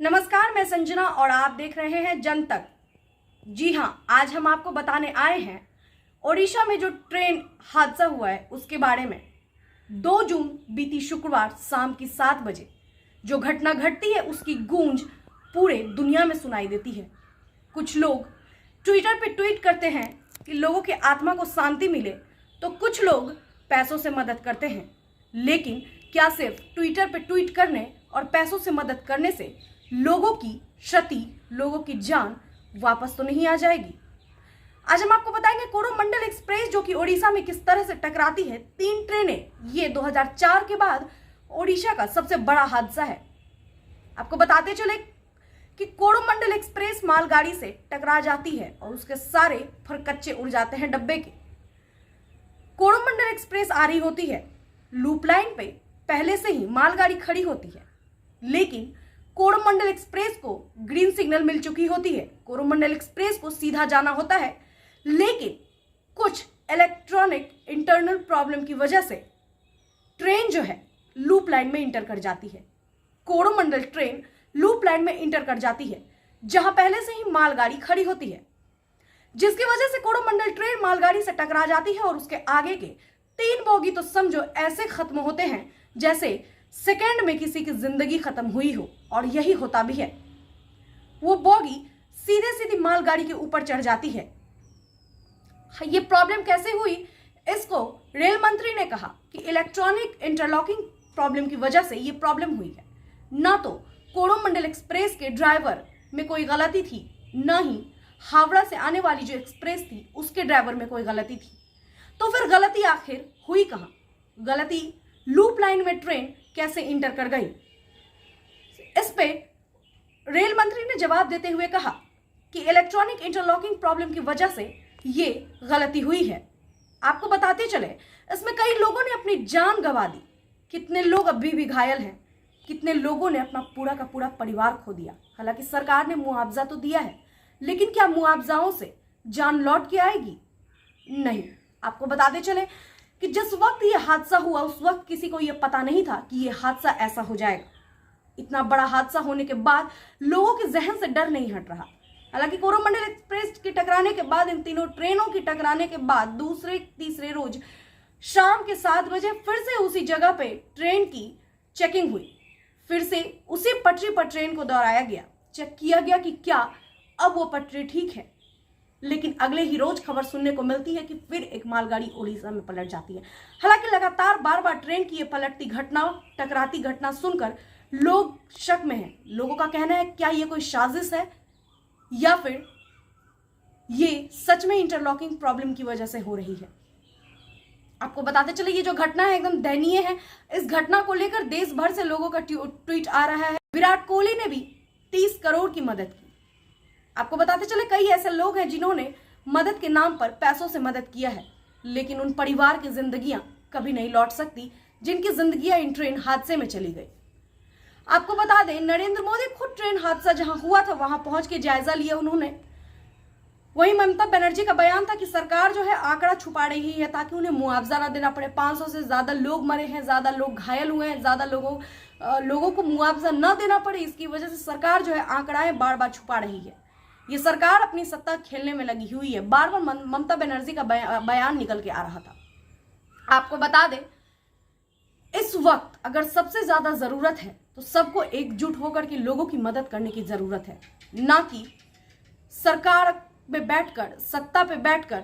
नमस्कार, मैं संजना और आप देख रहे हैं जन तक। जी हाँ, आज हम आपको बताने आए हैं ओडिशा में जो ट्रेन हादसा हुआ है उसके बारे में। 2 जून बीती शुक्रवार शाम की 7 बजे जो घटना घटती है उसकी गूंज पूरे दुनिया में सुनाई देती है। कुछ लोग ट्विटर पे ट्वीट करते हैं कि लोगों की आत्मा को शांति मिले, तो कुछ लोग पैसों से मदद करते हैं। लेकिन क्या सिर्फ ट्विटर पे ट्वीट करने और पैसों से मदद करने से लोगों की क्षति, लोगों की जान वापस तो नहीं आ जाएगी? आज हम आपको बताएंगे कोरोमंडल एक्सप्रेस जो कि ओडिशा में किस तरह से टकराती है। 3 ट्रेनें, ये 2004 के बाद ओडिशा का सबसे बड़ा हादसा है। आपको बताते चले कि कोरोमंडल एक्सप्रेस मालगाड़ी से टकरा जाती है और उसके सारे फरकच्चे उड़ जाते हैं डब्बे के। कोरोमंडल एक्सप्रेस आ रही होती है, लूप लाइन पे पहले से ही मालगाड़ी खड़ी होती है, लेकिन कोरोमंडल एक्सप्रेस को ग्रीन सिग्नल मिल चुकी होती है। कोरोमंडल एक्सप्रेस को सीधा जाना होता है, लेकिन कुछ इलेक्ट्रॉनिक इंटरनल प्रॉब्लम की वजह से ट्रेन जो है लूप लाइन में इंटर कर जाती है। कोरोमंडल ट्रेन लूप लाइन में इंटर कर जाती है जहां पहले से ही मालगाड़ी खड़ी होती है, जिसकी वजह से कोरोमंडल ट्रेन मालगाड़ी से टकरा जाती है और उसके आगे के 3 बोगी तो समझो ऐसे खत्म होते हैं जैसे सेकेंड में किसी की जिंदगी खत्म हुई हो, और यही होता भी है। वो बोगी सीधे सीधी मालगाड़ी के ऊपर चढ़ जाती है। ये प्रॉब्लम कैसे हुई, इसको रेल मंत्री ने कहा कि इलेक्ट्रॉनिक इंटरलॉकिंग प्रॉब्लम की वजह से ये प्रॉब्लम हुई है। ना तो कोरोमंडल एक्सप्रेस के ड्राइवर में कोई गलती थी, ना ही हावड़ा से आने वाली जो एक्सप्रेस थी उसके ड्राइवर में कोई गलती थी। तो फिर गलती आखिर हुई कहां? गलती लूप लाइन में ट्रेन कैसे इंटर कर गई? इस पे रेल मंत्री ने जवाब देते हुए कहा कि इलेक्ट्रॉनिक इंटरलॉकिंग प्रॉब्लम की वजह से ये गलती हुई है। आपको बताते चले, इसमें कई लोगों ने अपनी जान गंवा दी, कितने लोग अभी भी घायल हैं, कितने लोगों ने अपना पूरा का पूरा परिवार खो दिया। हालांकि सरकार ने मुआवजा तो दिया है, लेकिन क्या मुआवजाओं से जान लौट के आएगी? नहीं। आपको बताते चले कि जिस वक्त ये हादसा हुआ उस वक्त किसी को ये पता नहीं था कि ये हादसा ऐसा हो जाएगा। इतना बड़ा हादसा होने के बाद लोगों के जहन से डर नहीं हट रहा। हालांकि कोरोमंडल एक्सप्रेस के टकराने के बाद, इन तीनों ट्रेनों के टकराने के बाद दूसरे तीसरे रोज शाम के 7 बजे फिर से उसी जगह पे ट्रेन की चेकिंग हुई। फिर से उसी पटरी पर ट्रेन को दोहराया गया, चेक किया गया कि क्या अब वो पटरी ठीक है। लेकिन अगले ही रोज खबर सुनने को मिलती है कि फिर एक मालगाड़ी ओडिशा में पलट जाती है। हालांकि लगातार बार बार ट्रेन की ये पलटती घटना, टकराती घटना सुनकर लोग शक में हैं। लोगों का कहना है क्या ये कोई साजिश है या फिर ये सच में इंटरलॉकिंग प्रॉब्लम की वजह से हो रही है। आपको बताते चले ये जो घटना है एकदम दयनीय है। इस घटना को लेकर देश भर से लोगों का ट्वीट आ रहा है। विराट कोहली ने भी 30 करोड़ की मदद की। आपको बताते चले कई ऐसे लोग हैं जिन्होंने मदद के नाम पर पैसों से मदद किया है, लेकिन उन परिवार की जिंदगियां कभी नहीं लौट सकती जिनकी जिंदगियां इन ट्रेन हादसे में चली गई। आपको बता दें, नरेंद्र मोदी खुद ट्रेन हादसा जहां हुआ था वहां पहुंच के जायजा लिया उन्होंने। वहीं ममता बनर्जी का बयान था कि सरकार जो है आंकड़ा छुपा रही है ताकि उन्हें मुआवजा ना देना पड़े। 500 से ज्यादा लोग मरे हैं, ज्यादा लोग घायल हुए हैं, ज्यादा लोगों को मुआवजा न देना पड़े, इसकी वजह से सरकार जो है आंकड़ाएं बार बार छुपा रही है। ये सरकार अपनी सत्ता खेलने में लगी हुई है। बार बार ममता बनर्जी का बयान निकल के आ रहा था। आपको बता दें, इस वक्त अगर सबसे ज्यादा जरूरत है तो सबको एकजुट होकर के लोगों की मदद करने की जरूरत है, ना कि सरकार में बैठकर, सत्ता पे बैठकर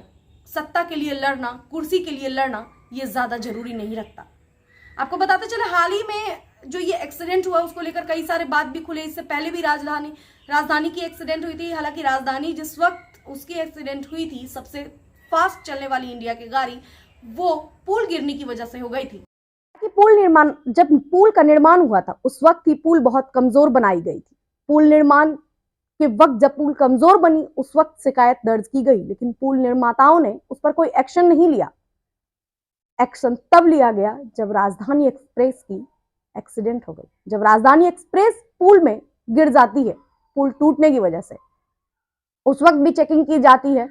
सत्ता के लिए लड़ना, कुर्सी के लिए लड़ना ये ज्यादा जरूरी नहीं रखता। आपको बताते चले हाल ही में जो ये एक्सीडेंट हुआ उसको लेकर कई सारे बात भी खुले। इससे पहले भी राजधानी की एक्सीडेंट हुई थी। हालांकि राजधानी जिस वक्त उसकी एक्सीडेंट हुई थी, सबसे फास्ट चलने वाली इंडिया की गाड़ी, वो पुल गिरने की वजह से हो गई थी। जब पुल का निर्माण हुआ था उस वक्त ही पुल बहुत कमजोर बनाई गई थी। पुल निर्माण के वक्त जब पुल कमजोर बनी उस वक्त शिकायत दर्ज की गई, लेकिन पुल निर्माताओं ने उस पर कोई एक्शन नहीं लिया। एक्शन तब लिया गया जब राजधानी एक्सप्रेस की एक्सीडेंट हो गई। जब राजधानी एक्सप्रेस पुल में गिर जाती है, पुल टूटने की वजह से, उस वक्त भी चेकिंग की जाती है।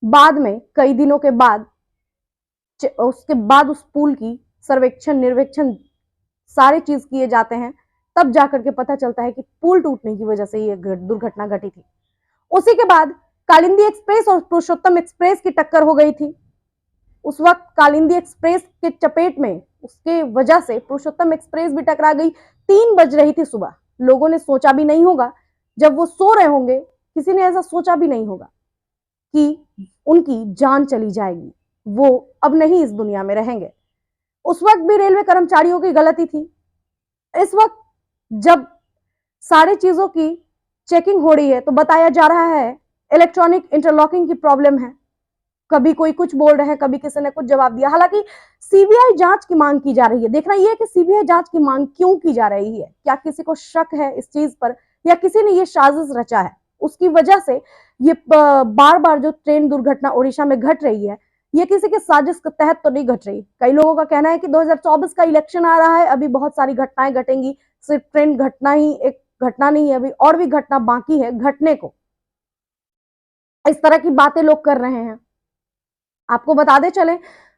बाद में कई दिनों के बाद उसके बाद उस पुल की सर्वेक्षण, निर्वेक्षण सारे चीज किए जाते हैं तब जाकर के पता चलता है कि पुल टूटने की वजह से ये दुर्घटना घटी थी। उसी के बाद कालिंदी एक्सप्रेस और पुरुषोत्तम एक्सप्रेस की टक्कर हो गई थी। उस वक्त कालिंदी एक्सप्रेस के चपेट में उसके वजह से पुरुषोत्तम एक्सप्रेस भी टकरा गई। 3 बज रही थी सुबह। लोगों ने सोचा भी नहीं होगा, जब वो सो रहे होंगे किसी ने ऐसा सोचा भी नहीं होगा कि उनकी जान चली जाएगी, वो अब नहीं इस दुनिया में रहेंगे। उस वक्त भी रेलवे कर्मचारियों की गलती थी। इस वक्त जब सारी चीजों की चेकिंग हो रही है तो बताया जा रहा है इलेक्ट्रॉनिक इंटरलॉकिंग की प्रॉब्लम है। कभी कोई कुछ बोल रहे हैं, कभी किसी ने कुछ जवाब दिया। हालांकि सीबीआई जांच की मांग की जा रही है। देखना यह है कि सीबीआई जांच की मांग क्यों की जा रही है। क्या किसी को शक है इस चीज पर, या किसी ने ये साजिश रचा है? उसकी वजह से ये बार बार जो ट्रेन दुर्घटना ओडिशा में घट रही है, ये किसी के साजिश के तहत तो नहीं घट रही। कई लोगों का कहना है कि 2024 का इलेक्शन आ रहा है, अभी बहुत सारी घटनाएं घटेंगी, सिर्फ ट्रेन घटना ही एक घटना नहीं है, अभी और भी घटना बाकी है घटने को। इस तरह की बातें लोग कर रहे हैं। आपको बता दे चले,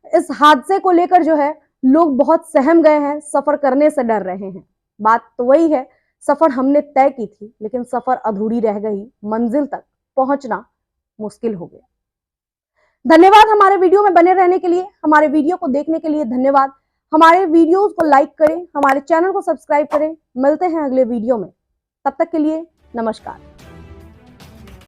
इस हादसे को लेकर जो है लोग बहुत सहम गए हैं, सफर करने से डर रहे हैं। बात तो वही है, सफर हमने तय की थी लेकिन सफर अधूरी रह गई, मंजिल तक पहुंचना मुश्किल हो गया। धन्यवाद हमारे वीडियो में बने रहने के लिए, हमारे वीडियो को देखने के लिए धन्यवाद। हमारे वीडियोस को लाइक करें, हमारे चैनल को सब्सक्राइब करें। मिलते हैं अगले वीडियो में, तब तक के लिए नमस्कार।